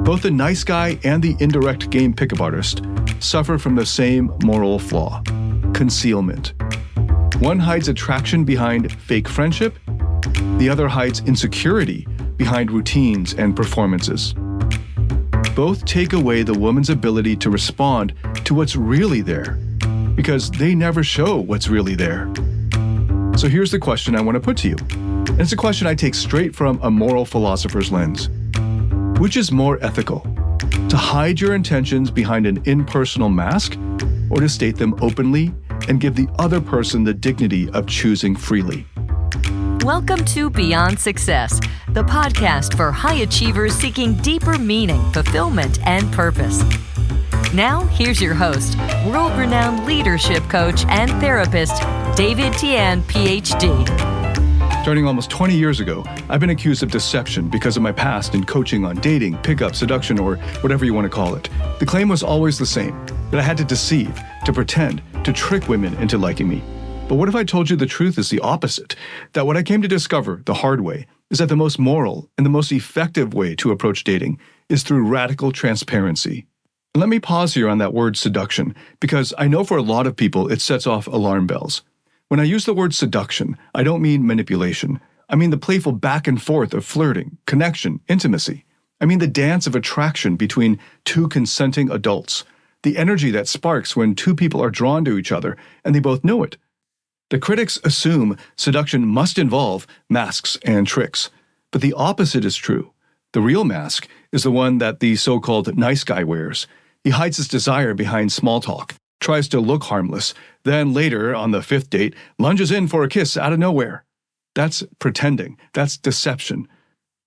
Both the nice guy and the indirect game pickup artist suffer from the same moral flaw: concealment. One hides attraction behind fake friendship, the other hides insecurity behind routines and performances. Both take away the woman's ability to respond to what's really there, because they never show what's really there. So here's the question I want to put to you. And it's a question I take straight from a moral philosopher's lens. Which is more ethical? To hide your intentions behind an impersonal mask, or to state them openly and give the other person the dignity of choosing freely? Welcome to Beyond Success, the podcast for high achievers seeking deeper meaning, fulfillment, and purpose. Now, here's your host, world-renowned leadership coach and therapist, David Tian, PhD. Starting almost 20 years ago, I've been accused of deception because of my past in coaching on dating, pickup, seduction, or whatever you want to call it. The claim was always the same, that I had to deceive, to pretend, to trick women into liking me. But what if I told you the truth is the opposite? That what I came to discover the hard way is that the most moral and the most effective way to approach dating is through radical transparency. And let me pause here on that word seduction, because I know for a lot of people it sets off alarm bells. When I use the word seduction, I don't mean manipulation. I mean the playful back and forth of flirting, connection, intimacy. I mean the dance of attraction between two consenting adults. The energy that sparks when two people are drawn to each other and they both know it. The critics assume seduction must involve masks and tricks. But the opposite is true. The real mask is the one that the so-called nice guy wears. He hides his desire behind small talk, tries to look harmless, then later, on the fifth date, lunges in for a kiss out of nowhere. That's pretending. That's deception.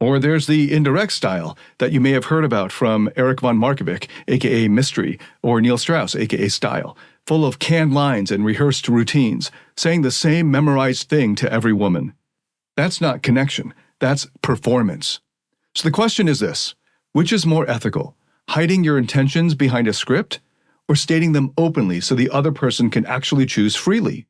Or there's the indirect style that you may have heard about from Eric von Markovic, aka Mystery, or Neil Strauss, aka Style, full of canned lines and rehearsed routines, saying the same memorized thing to every woman. That's not connection. That's performance. So the question is this: which is more ethical, hiding your intentions behind a script, or stating them openly so the other person can actually choose freely?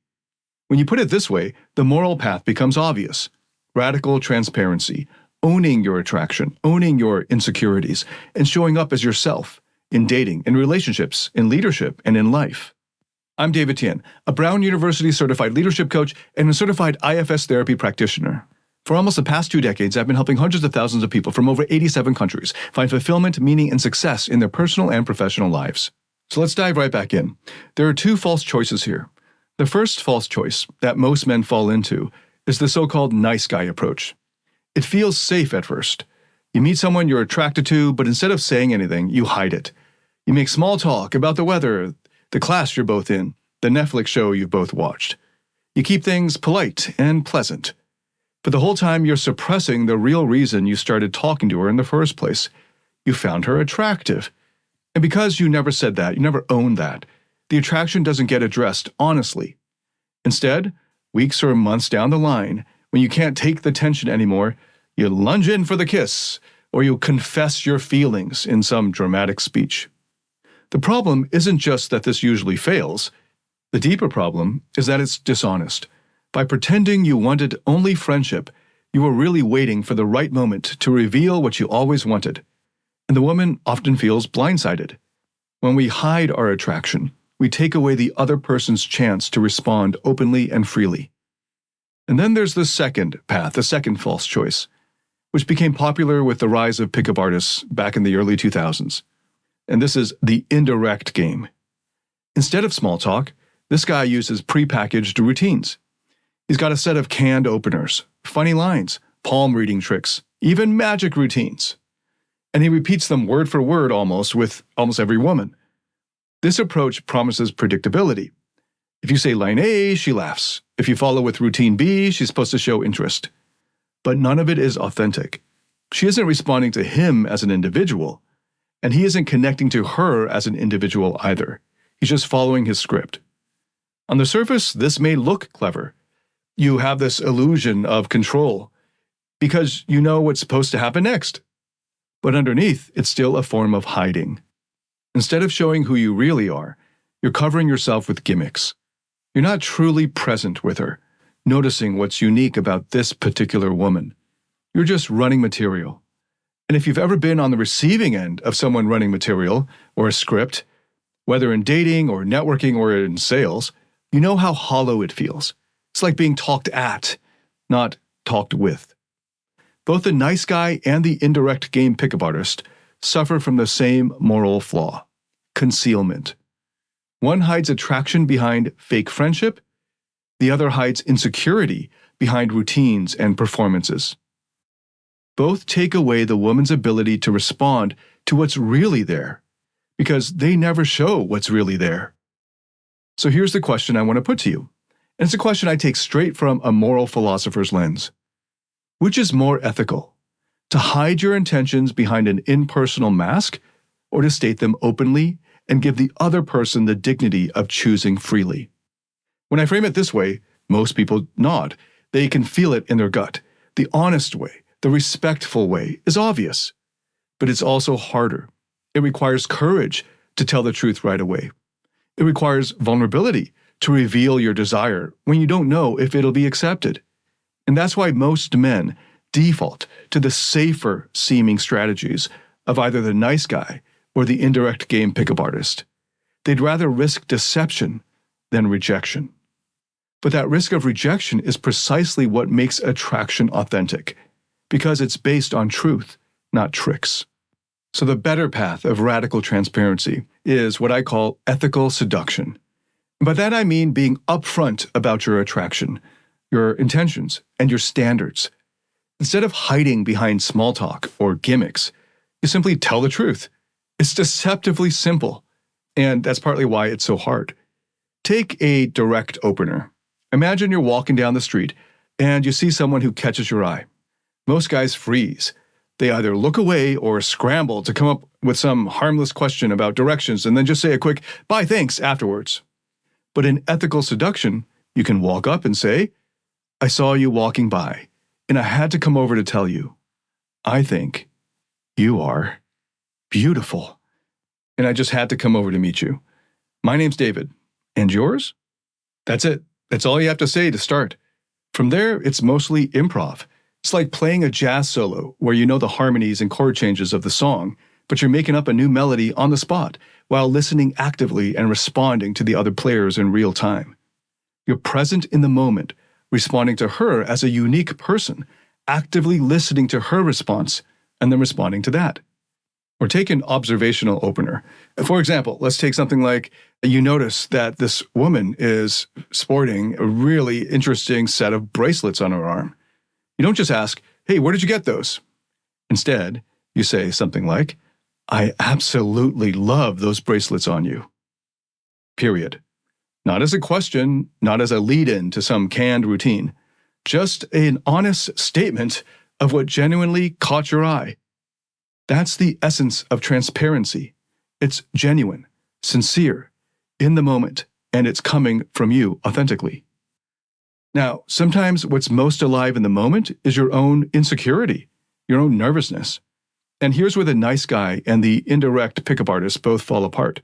When you put it this way, the moral path becomes obvious. Radical transparency, owning your attraction, owning your insecurities, and showing up as yourself in dating, in relationships, in leadership, and in life. I'm David Tian, a Brown University certified leadership coach and a certified IFS therapy practitioner. For almost the past 2 decades, I've been helping hundreds of thousands of people from over 87 countries find fulfillment, meaning, and success in their personal and professional lives. So let's dive right back in. There are 2 false choices here. The first false choice that most men fall into is the so-called nice guy approach. It feels safe at first. You meet someone you're attracted to, but instead of saying anything, you hide it. You make small talk about the weather, the class you're both in, the Netflix show you've both watched. You keep things polite and pleasant. But the whole time you're suppressing the real reason you started talking to her in the first place. You found her attractive. And because you never said that, you never owned that, the attraction doesn't get addressed honestly. Instead, weeks or months down the line, when you can't take the tension anymore, you lunge in for the kiss, or you confess your feelings in some dramatic speech. The problem isn't just that this usually fails. The deeper problem is that it's dishonest. By pretending you wanted only friendship, you were really waiting for the right moment to reveal what you always wanted. And the woman often feels blindsided. When we hide our attraction, we take away the other person's chance to respond openly and freely. And then there's the second path, the second false choice, which became popular with the rise of pickup artists back in the early 2000s. And this is the indirect game. Instead of small talk, this guy uses prepackaged routines. He's got a set of canned openers, funny lines, palm reading tricks, even magic routines. And he repeats them word for word with almost every woman. This approach promises predictability. If you say line A, she laughs. If you follow with routine B, she's supposed to show interest. But none of it is authentic. She isn't responding to him as an individual, and he isn't connecting to her as an individual either. He's just following his script. On the surface, this may look clever. You have this illusion of control because you know what's supposed to happen next. But underneath, it's still a form of hiding. Instead of showing who you really are, you're covering yourself with gimmicks. You're not truly present with her, noticing what's unique about this particular woman. You're just running material. And if you've ever been on the receiving end of someone running material or a script, whether in dating or networking or in sales, you know how hollow it feels. It's like being talked at, not talked with. Both the nice guy and the indirect game pickup artist suffer from the same moral flaw: concealment. One hides attraction behind fake friendship, the other hides insecurity behind routines and performances. Both take away the woman's ability to respond to what's really there, because they never show what's really there. So here's the question I want to put to you, and it's a question I take straight from a moral philosopher's lens. Which is more ethical, to hide your intentions behind an impersonal mask, or to state them openly and give the other person the dignity of choosing freely? When I frame it this way, most people nod. They can feel it in their gut. The honest way, the respectful way, is obvious. But it's also harder. It requires courage to tell the truth right away. It requires vulnerability to reveal your desire when you don't know if it'll be accepted. And that's why most men default to the safer seeming strategies of either the nice guy or the indirect game pickup artist. They'd rather risk deception than rejection. But that risk of rejection is precisely what makes attraction authentic, because it's based on truth, not tricks. So the better path of radical transparency is what I call ethical seduction. By that I mean being upfront about your attraction, your intentions, and your standards. Instead of hiding behind small talk or gimmicks, you simply tell the truth. It's deceptively simple, and that's partly why it's so hard. Take a direct opener. Imagine you're walking down the street and you see someone who catches your eye. Most guys freeze. They either look away or scramble to come up with some harmless question about directions and then just say a quick, "Bye, thanks," afterwards. But in ethical seduction, you can walk up and say, "I saw you walking by, and I had to come over to tell you, I think you are beautiful. And I just had to come over to meet you. My name's David. And yours?" That's it. That's all you have to say to start. From there, it's mostly improv. It's like playing a jazz solo where you know the harmonies and chord changes of the song, but you're making up a new melody on the spot while listening actively and responding to the other players in real time. You're present in the moment, responding to her as a unique person, actively listening to her response, and then responding to that. Or take an observational opener. For example, let's take something like you notice that this woman is sporting a really interesting set of bracelets on her arm. You don't just ask, "Hey, where did you get those?" Instead, you say something like, "I absolutely love those bracelets on you." Period. Not as a question, not as a lead-in to some canned routine. Just an honest statement of what genuinely caught your eye. That's the essence of transparency. It's genuine, sincere, in the moment, and it's coming from you authentically. Now, sometimes what's most alive in the moment is your own insecurity, your own nervousness. And here's where the nice guy and the indirect pickup artist both fall apart.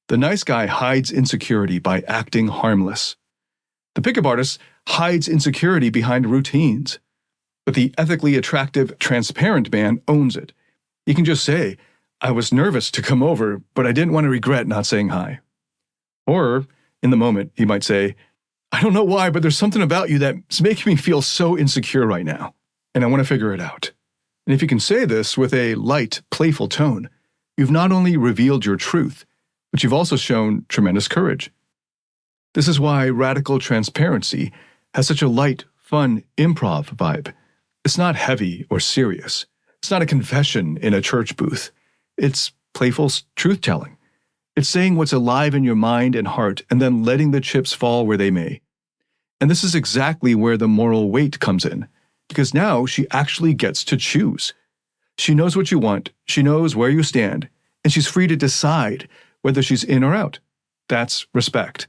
The nice guy hides insecurity by acting harmless. The pickup artist hides insecurity behind routines. But the ethically attractive, transparent man owns it. He can just say, "I was nervous to come over, but I didn't want to regret not saying hi." Or, in the moment, he might say, "I don't know why, but there's something about you that's making me feel so insecure right now, and I want to figure it out." And if you can say this with a light, playful tone, you've not only revealed your truth, but you've also shown tremendous courage. This is why radical transparency has such a light, fun, improv vibe. It's not heavy or serious. It's not a confession in a church booth. It's playful truth-telling. It's saying what's alive in your mind and heart and then letting the chips fall where they may. And this is exactly where the moral weight comes in, because now she actually gets to choose. She knows what you want, she knows where you stand, and she's free to decide whether she's in or out. That's respect.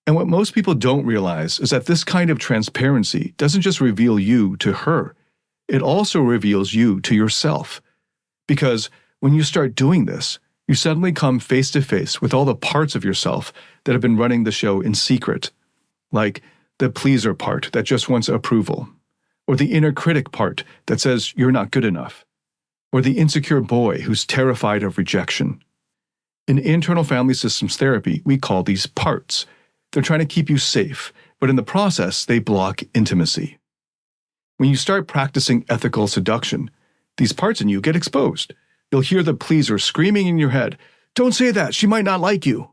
And what most people don't realize is that this kind of transparency doesn't just reveal you to her, it also reveals you to yourself. Because when you start doing this, you suddenly come face to face with all the parts of yourself that have been running the show in secret, like the pleaser part that just wants approval, or the inner critic part that says you're not good enough, or the insecure boy who's terrified of rejection. In internal family systems therapy, we call these parts. They're trying to keep you safe, but in the process, they block intimacy. When you start practicing ethical seduction, these parts in you get exposed. You'll hear the pleaser screaming in your head, "Don't say that, she might not like you."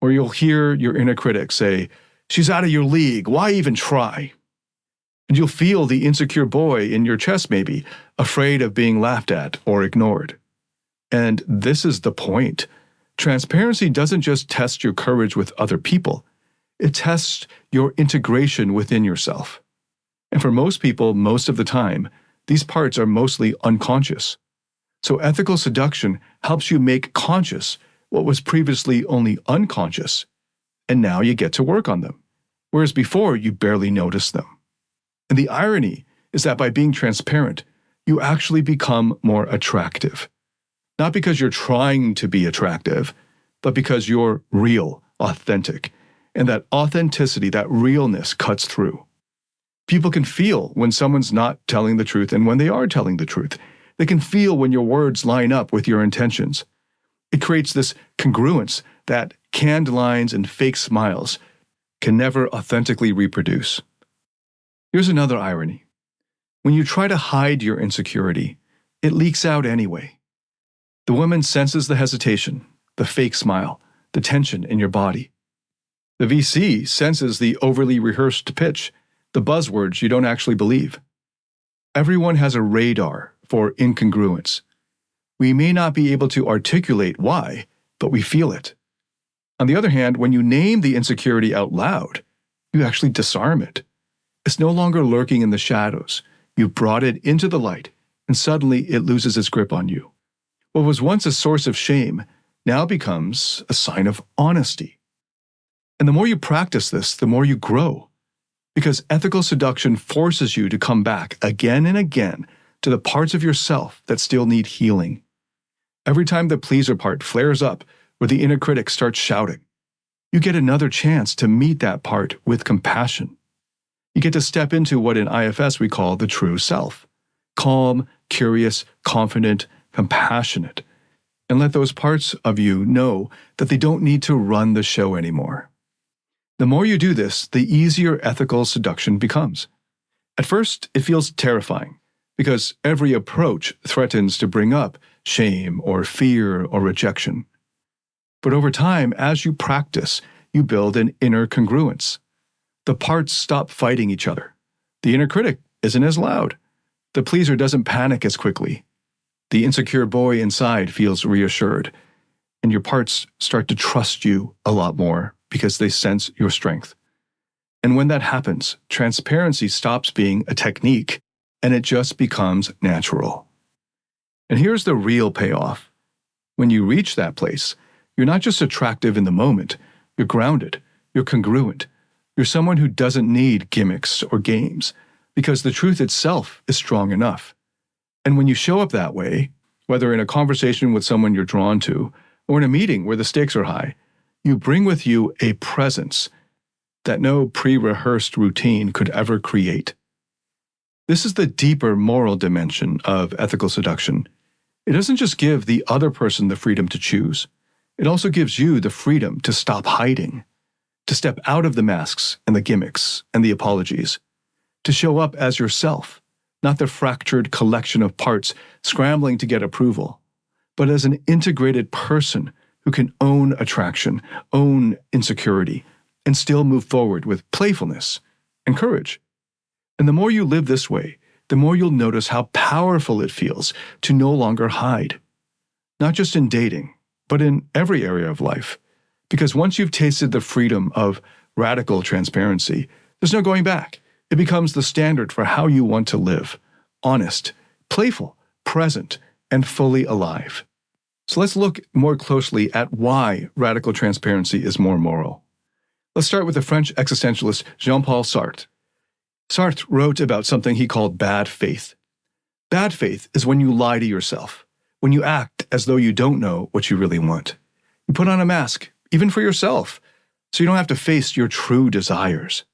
Or you'll hear your inner critic say, "She's out of your league, why even try?" And you'll feel the insecure boy in your chest maybe, afraid of being laughed at or ignored. And this is the point. Transparency doesn't just test your courage with other people, it tests your integration within yourself. And for most people, most of the time, these parts are mostly unconscious. So ethical seduction helps you make conscious what was previously only unconscious, and now you get to work on them, whereas before you barely noticed them. And the irony is that by being transparent, you actually become more attractive. Not because you're trying to be attractive, but because you're real, authentic, and that authenticity, that realness cuts through. People can feel when someone's not telling the truth and when they are telling the truth. They can feel when your words line up with your intentions. It creates this congruence that canned lines and fake smiles can never authentically reproduce. Here's another irony. When you try to hide your insecurity, it leaks out anyway. The woman senses the hesitation, the fake smile, the tension in your body. The VC senses the overly rehearsed pitch, the buzzwords you don't actually believe. Everyone has a radar for incongruence. We may not be able to articulate why, but we feel it. On the other hand, when you name the insecurity out loud, you actually disarm it. It's no longer lurking in the shadows. You've brought it into the light, and suddenly it loses its grip on you. What was once a source of shame now becomes a sign of honesty. And the more you practice this, the more you grow. Because ethical seduction forces you to come back again and again to the parts of yourself that still need healing. Every time the pleaser part flares up or the inner critic starts shouting, you get another chance to meet that part with compassion. You get to step into what in IFS we call the true self. Calm, curious, confident, compassionate. And let those parts of you know that they don't need to run the show anymore. The more you do this, the easier ethical seduction becomes. At first, it feels terrifying, because every approach threatens to bring up shame or fear or rejection. But over time, as you practice, you build an inner congruence. The parts stop fighting each other. The inner critic isn't as loud. The pleaser doesn't panic as quickly. The insecure boy inside feels reassured, and your parts start to trust you a lot more because they sense your strength. And when that happens, transparency stops being a technique and it just becomes natural. And here's the real payoff. When you reach that place, you're not just attractive in the moment, you're grounded, you're congruent, you're someone who doesn't need gimmicks or games because the truth itself is strong enough. And when you show up that way, whether in a conversation with someone you're drawn to or in a meeting where the stakes are high, you bring with you a presence that no pre-rehearsed routine could ever create. This is the deeper moral dimension of ethical seduction. It doesn't just give the other person the freedom to choose. It also gives you the freedom to stop hiding, to step out of the masks and the gimmicks and the apologies, to show up as yourself, not the fractured collection of parts scrambling to get approval, but as an integrated person who can own attraction, own insecurity, and still move forward with playfulness and courage. And the more you live this way, the more you'll notice how powerful it feels to no longer hide. Not just in dating, but in every area of life. Because once you've tasted the freedom of radical transparency, there's no going back. It becomes the standard for how you want to live. Honest, playful, present, and fully alive. So let's look more closely at why radical transparency is more moral. Let's start with the French existentialist Jean-Paul Sartre. Sartre wrote about something he called bad faith. Bad faith is when you lie to yourself, when you act as though you don't know what you really want. You put on a mask, even for yourself, so you don't have to face your true desires.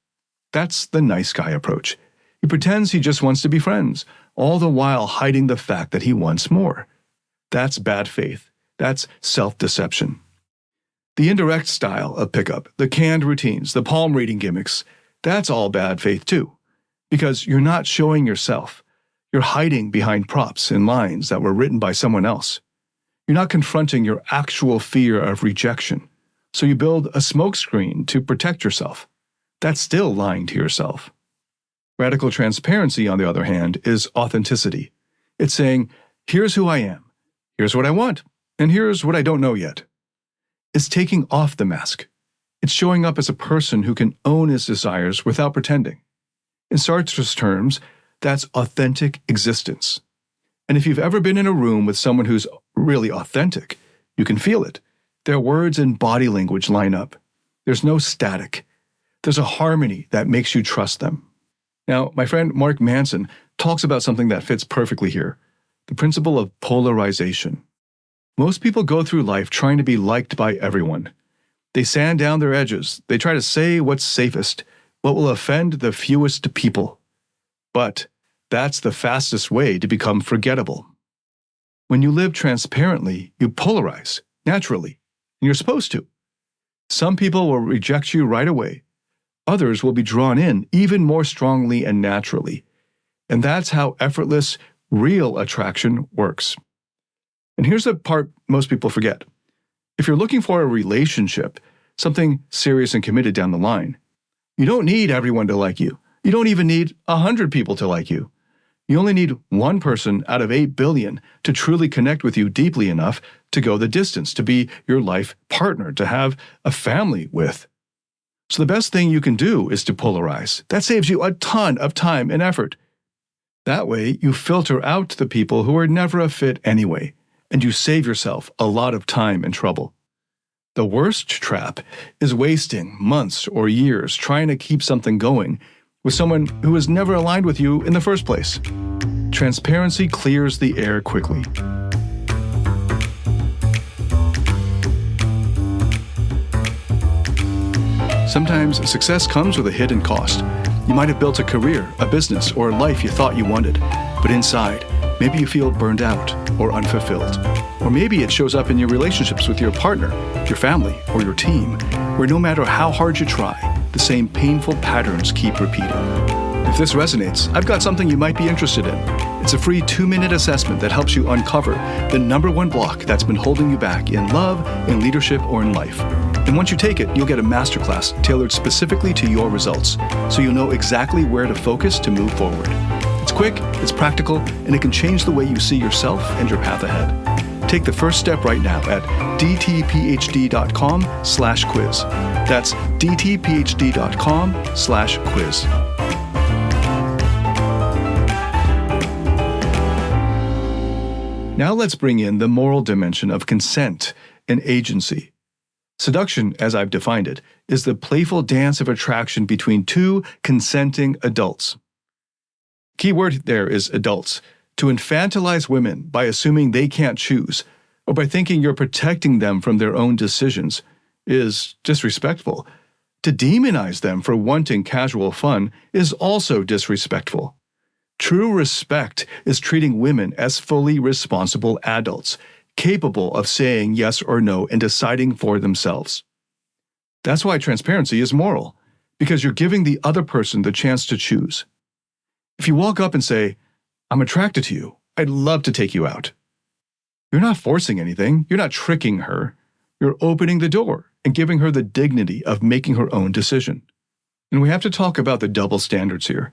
That's the nice guy approach. He pretends he just wants to be friends, all the while hiding the fact that he wants more. That's bad faith. That's self-deception. The indirect style of pickup, the canned routines, the palm reading gimmicks, that's all bad faith too. Because you're not showing yourself. You're hiding behind props and lines that were written by someone else. You're not confronting your actual fear of rejection. So you build a smokescreen to protect yourself. That's still lying to yourself. Radical transparency, on the other hand, is authenticity. It's saying, here's who I am, here's what I want, and here's what I don't know yet. It's taking off the mask. It's showing up as a person who can own his desires without pretending. In Sartre's terms, that's authentic existence. And if you've ever been in a room with someone who's really authentic, you can feel it. Their words and body language line up. There's no static. There's a harmony that makes you trust them. Now, my friend Mark Manson talks about something that fits perfectly here, the principle of polarization. Most people go through life trying to be liked by everyone. They sand down their edges. They try to say what's safest, what will offend the fewest people. But that's the fastest way to become forgettable. When you live transparently, you polarize, naturally, and you're supposed to. Some people will reject you right away. Others will be drawn in even more strongly and naturally. And that's how effortless, real attraction works. And here's the part most people forget. If you're looking for a relationship, something serious and committed down the line, you don't need everyone to like you. You don't even need 100 people to like you. You only need one person out of 8 billion to truly connect with you deeply enough to go the distance, to be your life partner, to have a family with. So the best thing you can do is to polarize. That saves you a ton of time and effort. That way, you filter out the people who are never a fit anyway, and you save yourself a lot of time and trouble. The worst trap is wasting months or years trying to keep something going with someone who was never aligned with you in the first place. Transparency clears the air quickly. Sometimes success comes with a hidden cost. You might have built a career, a business, or a life you thought you wanted, but inside, maybe you feel burned out or unfulfilled. Or maybe it shows up in your relationships with your partner, your family, or your team, where no matter how hard you try, the same painful patterns keep repeating. If this resonates, I've got something you might be interested in. It's a free 2-minute assessment that helps you uncover the #1 block that's been holding you back in love, in leadership, or in life. And once you take it, you'll get a masterclass tailored specifically to your results, so you'll know exactly where to focus to move forward. It's quick, it's practical, and it can change the way you see yourself and your path ahead. Take the first step right now at dtphd.com/quiz. That's dtphd.com/quiz. Now let's bring in the moral dimension of consent and agency. Seduction, as I've defined it, is the playful dance of attraction between two consenting adults. Key word there is adults. To infantilize women by assuming they can't choose, or by thinking you're protecting them from their own decisions, is disrespectful. To demonize them for wanting casual fun is also disrespectful. True respect is treating women as fully responsible adults, capable of saying yes or no and deciding for themselves. That's why transparency is moral, because you're giving the other person the chance to choose. If you walk up and say, "I'm attracted to you. I'd love to take you out," you're not forcing anything. You're not tricking her. You're opening the door and giving her the dignity of making her own decision. And we have to talk about the double standards here.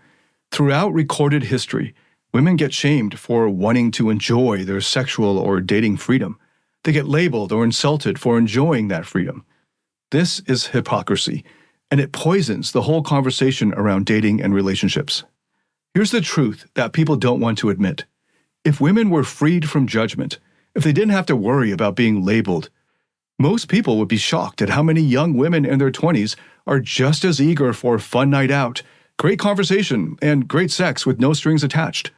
Throughout recorded history, women get shamed for wanting to enjoy their sexual or dating freedom. They get labeled or insulted for enjoying that freedom. This is hypocrisy, and it poisons the whole conversation around dating and relationships. Here's the truth that people don't want to admit. If women were freed from judgment, if they didn't have to worry about being labeled, most people would be shocked at how many young women in their 20s are just as eager for a fun night out, great conversation, and great sex with no strings attached.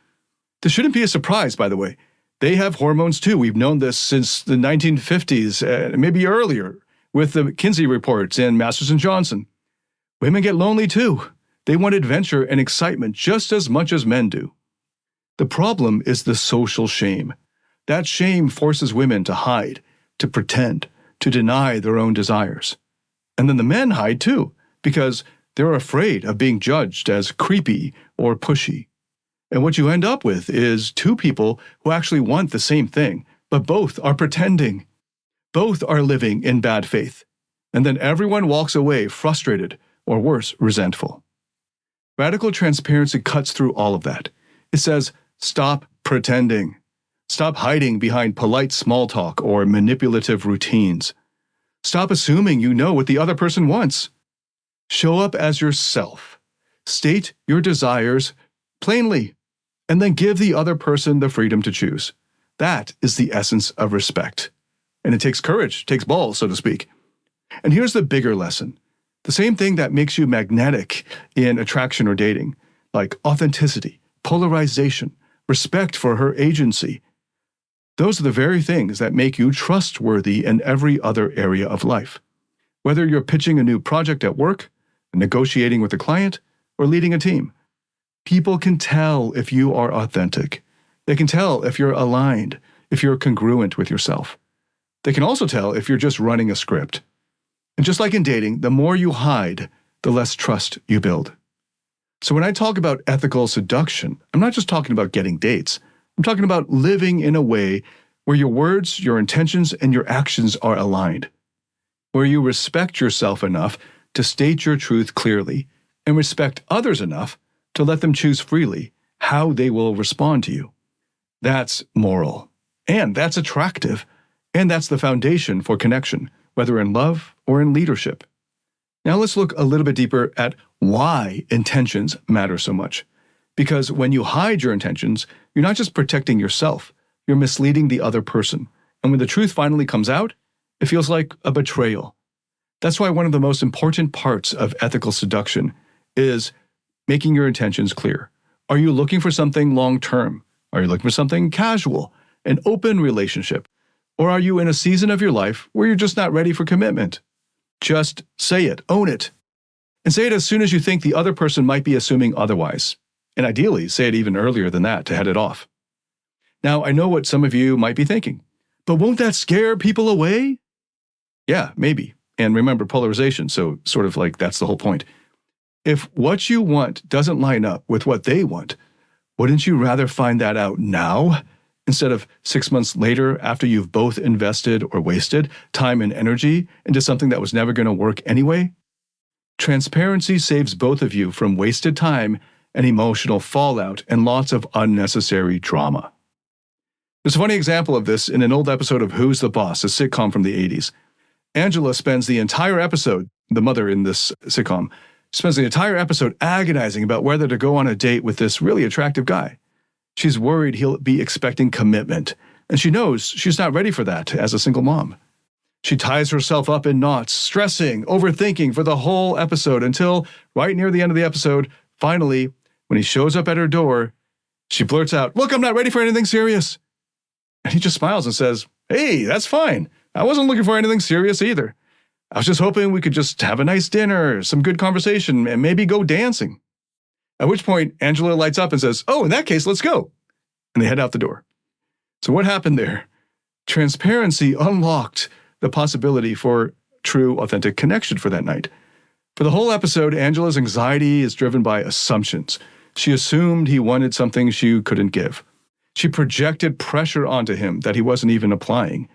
This shouldn't be a surprise, by the way. They have hormones too. We've known this since the 1950s, maybe earlier, with the Kinsey reports and Masters and Johnson. Women get lonely too. They want adventure and excitement just as much as men do. The problem is the social shame. That shame forces women to hide, to pretend, to deny their own desires. And then the men hide too, because they're afraid of being judged as creepy or pushy. And what you end up with is two people who actually want the same thing, but both are pretending. Both are living in bad faith. And then everyone walks away frustrated, or worse, resentful. Radical transparency cuts through all of that. It says, stop pretending. Stop hiding behind polite small talk or manipulative routines. Stop assuming you know what the other person wants. Show up as yourself. State your desires plainly, and then give the other person the freedom to choose. That is the essence of respect. And it takes courage, takes balls, so to speak. And here's the bigger lesson. The same thing that makes you magnetic in attraction or dating, like authenticity, polarization, respect for her agency. Those are the very things that make you trustworthy in every other area of life. Whether you're pitching a new project at work, negotiating with a client, or leading a team, people can tell if you are authentic. They can tell if you're aligned, if you're congruent with yourself. They can also tell if you're just running a script. And just like in dating, the more you hide, the less trust you build. So when I talk about ethical seduction, I'm not just talking about getting dates. I'm talking about living in a way where your words, your intentions, and your actions are aligned, where you respect yourself enough to state your truth clearly and respect others enough to let them choose freely how they will respond to you. That's moral, and that's attractive, and that's the foundation for connection, whether in love or in leadership. Now let's look a little bit deeper at why intentions matter so much. Because when you hide your intentions, you're not just protecting yourself, you're misleading the other person. And when the truth finally comes out, it feels like a betrayal. That's why one of the most important parts of ethical seduction is making your intentions clear. Are you looking for something long-term? Are you looking for something casual, an open relationship? Or are you in a season of your life where you're just not ready for commitment? Just say it, own it. And say it as soon as you think the other person might be assuming otherwise. And ideally, say it even earlier than that to head it off. Now, I know what some of you might be thinking, but won't that scare people away? Yeah, maybe. And remember polarization, so sort of like that's the whole point. If what you want doesn't line up with what they want, wouldn't you rather find that out now instead of 6 months later after you've both invested or wasted time and energy into something that was never going to work anyway? Transparency saves both of you from wasted time and emotional fallout and lots of unnecessary drama. There's a funny example of this in an old episode of Who's the Boss, a sitcom from the 80s. Angela spends the entire episode, the mother in this sitcom, spends the entire episode agonizing about whether to go on a date with this really attractive guy. She's worried he'll be expecting commitment, and she knows she's not ready for that as a single mom. She ties herself up in knots, stressing, overthinking for the whole episode until, right near the end of the episode, finally, when he shows up at her door, she blurts out, "Look, I'm not ready for anything serious." And he just smiles and says, "Hey, that's fine. I wasn't looking for anything serious either. I was just hoping we could just have a nice dinner, some good conversation, and maybe go dancing." At which point, Angela lights up and says, "Oh, in that case, let's go." And they head out the door. So what happened there? Transparency unlocked the possibility for true, authentic connection for that night. For the whole episode, Angela's anxiety is driven by assumptions. She assumed he wanted something she couldn't give. She projected pressure onto him that he wasn't even applying.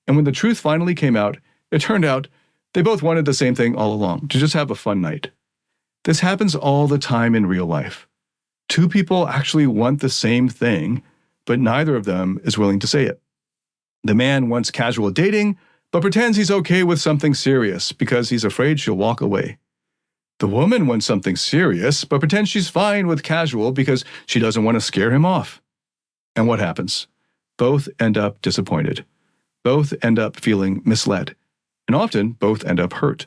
And when the truth finally came out, it turned out they both wanted the same thing all along, to just have a fun night. This happens all the time in real life. Two people actually want the same thing, but neither of them is willing to say it. The man wants casual dating, but pretends he's okay with something serious because he's afraid she'll walk away. The woman wants something serious, but pretends she's fine with casual because she doesn't want to scare him off. And what happens? Both end up disappointed. Both end up feeling misled. And often, both end up hurt.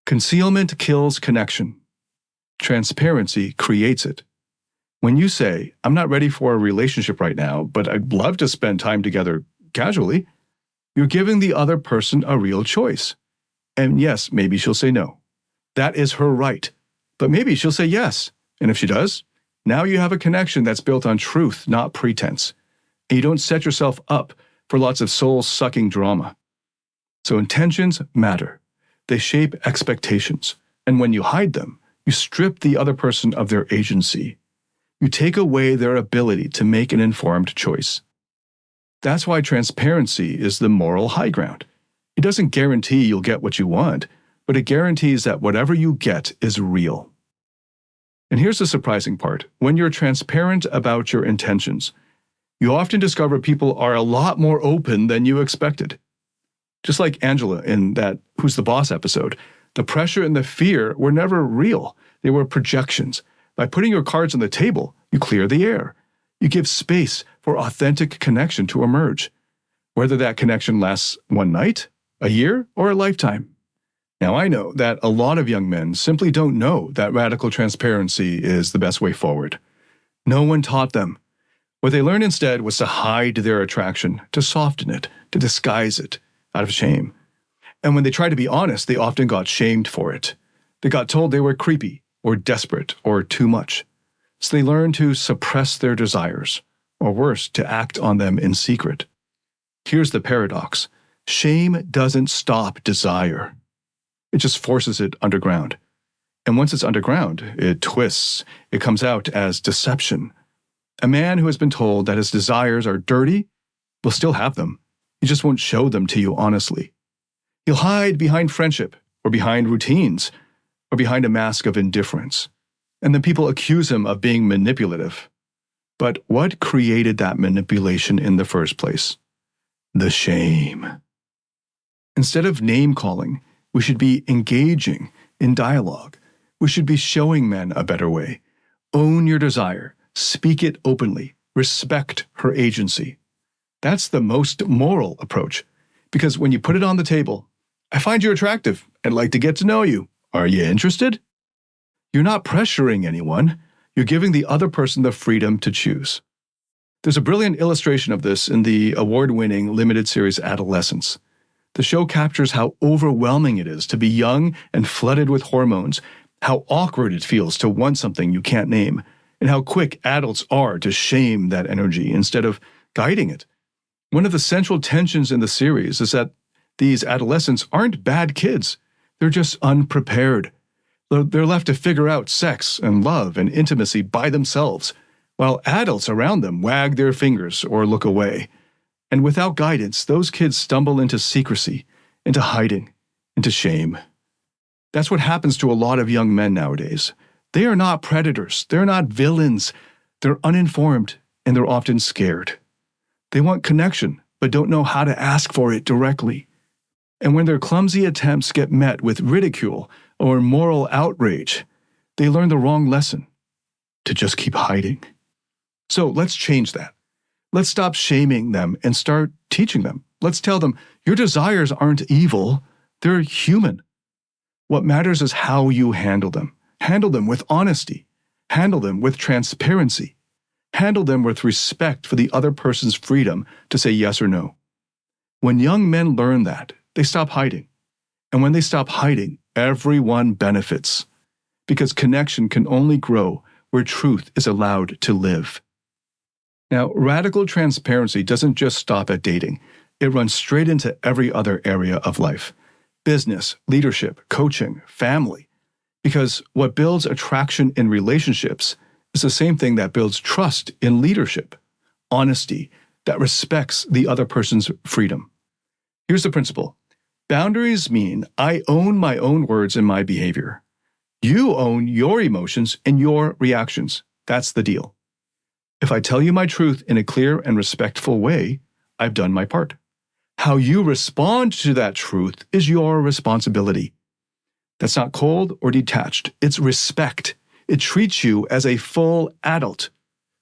Concealment kills connection. Transparency creates it. When you say, "I'm not ready for a relationship right now, but I'd love to spend time together casually," you're giving the other person a real choice. And yes, maybe she'll say no. That is her right. But maybe she'll say yes. And if she does, Now you have a connection that's built on truth, not pretense. And you don't set yourself up for lots of soul-sucking drama. So intentions matter. They shape expectations. And when you hide them, you strip the other person of their agency. You take away their ability to make an informed choice. That's why transparency is the moral high ground. It doesn't guarantee you'll get what you want, but it guarantees that whatever you get is real. And here's the surprising part. When you're transparent about your intentions, you often discover people are a lot more open than you expected. Just like Angela in that Who's the Boss episode, the pressure and the fear were never real. They were projections. By putting your cards on the table, you clear the air. You give space for authentic connection to emerge, whether that connection lasts one night, a year, or a lifetime. Now, I know that a lot of young men simply don't know that radical transparency is the best way forward. No one taught them. What they learned instead was to hide their attraction, to soften it, to disguise it, out of shame. And when they tried to be honest, they often got shamed for it. They got told they were creepy, or desperate, or too much. So they learned to suppress their desires, or worse, to act on them in secret. Here's the paradox. Shame doesn't stop desire. It just forces it underground. And once it's underground, it twists. It comes out as deception. A man who has been told that his desires are dirty will still have them. He just won't show them to you honestly. He'll hide behind friendship, or behind routines, or behind a mask of indifference. And then people accuse him of being manipulative. But what created that manipulation in the first place? The shame. Instead of name-calling, we should be engaging in dialogue. We should be showing men a better way. Own your desire. Speak it openly. Respect her agency. That's the most moral approach. Because when you put it on the table, I find you attractive. I'd like to get to know you. Are you interested? You're not pressuring anyone. You're giving the other person the freedom to choose. There's a brilliant illustration of this in the award-winning limited series Adolescence. The show captures how overwhelming it is to be young and flooded with hormones, how awkward it feels to want something you can't name, and how quick adults are to shame that energy instead of guiding it. One of the central tensions in the series is that these adolescents aren't bad kids. They're just unprepared. They're left to figure out sex and love and intimacy by themselves, while adults around them wag their fingers or look away. And without guidance, those kids stumble into secrecy, into hiding, into shame. That's what happens to a lot of young men nowadays. They are not predators. They're not villains. They're uninformed, and they're often scared. They want connection, but don't know how to ask for it directly. And when their clumsy attempts get met with ridicule or moral outrage, they learn the wrong lesson, to just keep hiding. So let's change that. Let's stop shaming them and start teaching them. Let's tell them, your desires aren't evil, they're human. What matters is how you handle them. Handle them with honesty. Handle them with transparency. Handle them with respect for the other person's freedom to say yes or no. When young men learn that, they stop hiding. And when they stop hiding, everyone benefits. Because connection can only grow where truth is allowed to live. Now, radical transparency doesn't just stop at dating. It runs straight into every other area of life. Business, leadership, coaching, family. Because what builds attraction in relationships is the same thing that builds trust in leadership. Honesty that respects the other person's freedom. Here's the principle. Boundaries mean I own my own words and my behavior. You own your emotions and your reactions. That's the deal. If I tell you my truth in a clear and respectful way, I've done my part. How you respond to that truth is your responsibility. That's not cold or detached. It's respect. It treats you as a full adult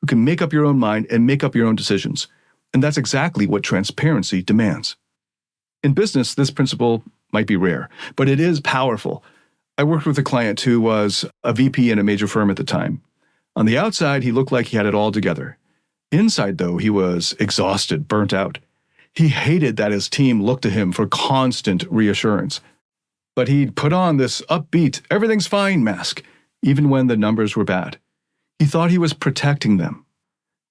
who can make up your own mind and make up your own decisions. And that's exactly what transparency demands. In business, this principle might be rare, but it is powerful. I worked with a client who was a VP in a major firm at the time. On the outside, he looked like he had it all together. Inside, though, he was exhausted, burnt out. He hated that his team looked to him for constant reassurance. But he'd put on this upbeat, everything's fine mask, even when the numbers were bad. He thought he was protecting them.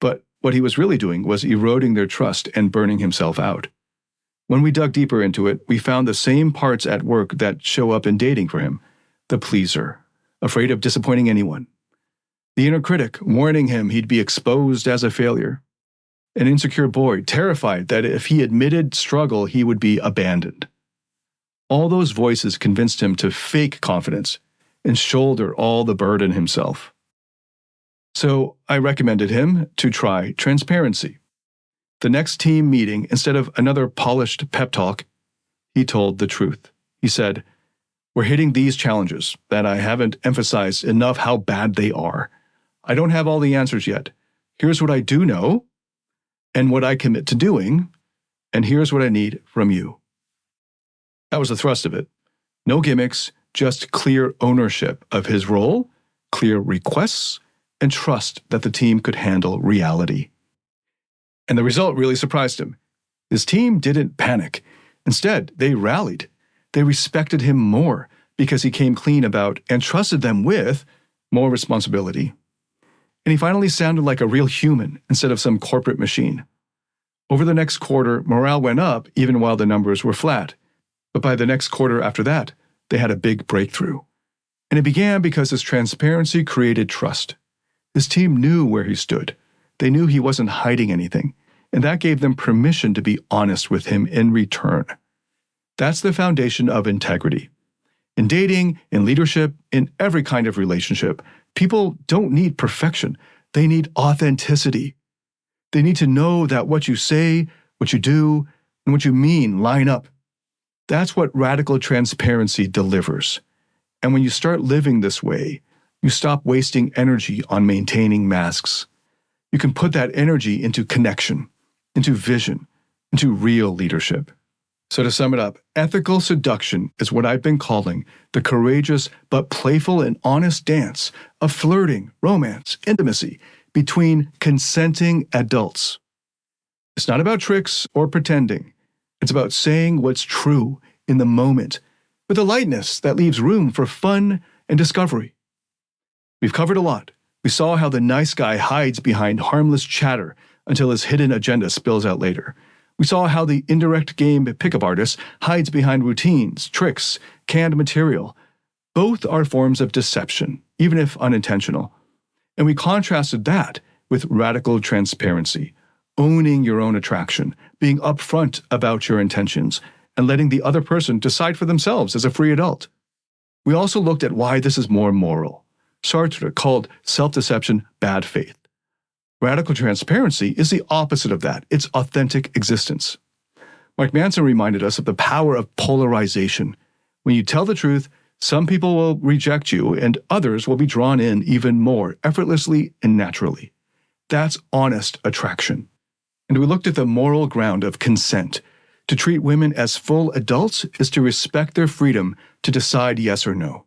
But what he was really doing was eroding their trust and burning himself out. When we dug deeper into it, we found the same parts at work that show up in dating for him. The pleaser, afraid of disappointing anyone. The inner critic, warning him he'd be exposed as a failure. An insecure boy, terrified that if he admitted struggle, he would be abandoned. All those voices convinced him to fake confidence and shoulder all the burden himself. So I recommended him to try transparency. The next team meeting, instead of another polished pep talk, he told the truth. He said, "We're hitting these challenges that I haven't emphasized enough how bad they are. I don't have all the answers yet. Here's what I do know and what I commit to doing, and here's what I need from you." That was the thrust of it. No gimmicks, just clear ownership of his role, clear requests, and trust that the team could handle reality. And the result really surprised him. His team didn't panic. Instead, they rallied. They respected him more because he came clean about and trusted them with more responsibility. And he finally sounded like a real human instead of some corporate machine. Over the next quarter, morale went up even while the numbers were flat. But by the next quarter after that, they had a big breakthrough. And it began because his transparency created trust. His team knew where he stood. They knew he wasn't hiding anything, and that gave them permission to be honest with him in return. That's the foundation of integrity. In dating, in leadership, in every kind of relationship, people don't need perfection. They need authenticity. They need to know that what you say, what you do, and what you mean line up. That's what radical transparency delivers. And when you start living this way, you stop wasting energy on maintaining masks. You can put that energy into connection, into vision, into real leadership. So to sum it up, ethical seduction is what I've been calling the courageous but playful and honest dance of flirting, romance, intimacy between consenting adults. It's not about tricks or pretending. It's about saying what's true in the moment with a lightness that leaves room for fun and discovery. We've covered a lot. We saw how the nice guy hides behind harmless chatter until his hidden agenda spills out later. We saw how the indirect game pickup artist hides behind routines, tricks, canned material. Both are forms of deception, even if unintentional. And we contrasted that with radical transparency, owning your own attraction, being upfront about your intentions, and letting the other person decide for themselves as a free adult. We also looked at why this is more moral. Sartre called self-deception bad faith. Radical transparency is the opposite of that. It's authentic existence. Mark Manson reminded us of the power of polarization. When you tell the truth, some people will reject you and others will be drawn in even more effortlessly and naturally. That's honest attraction. And we looked at the moral ground of consent. To treat women as full adults is to respect their freedom to decide yes or no.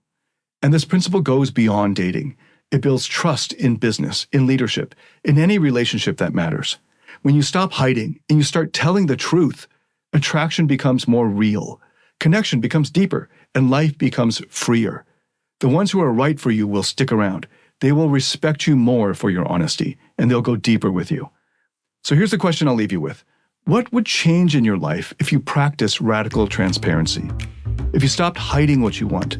And this principle goes beyond dating. It builds trust in business, in leadership, in any relationship that matters. When you stop hiding and you start telling the truth, attraction becomes more real, connection becomes deeper, and life becomes freer. The ones who are right for you will stick around. They will respect you more for your honesty, and they'll go deeper with you. So here's the question I'll leave you with. What would change in your life if you practiced radical transparency? If you stopped hiding what you want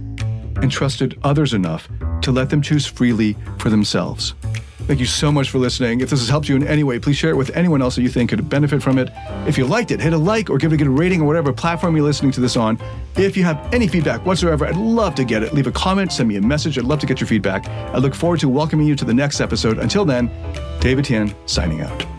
and trusted others enough to let them choose freely for themselves? Thank you so much for listening. If this has helped you in any way, please share it with anyone else that you think could benefit from it. If you liked it, hit a like or give it a good rating or whatever platform you're listening to this on. If you have any feedback whatsoever, I'd love to get it. Leave a comment, send me a message. I'd love to get your feedback. I look forward to welcoming you to the next episode. Until then, David Tian signing out.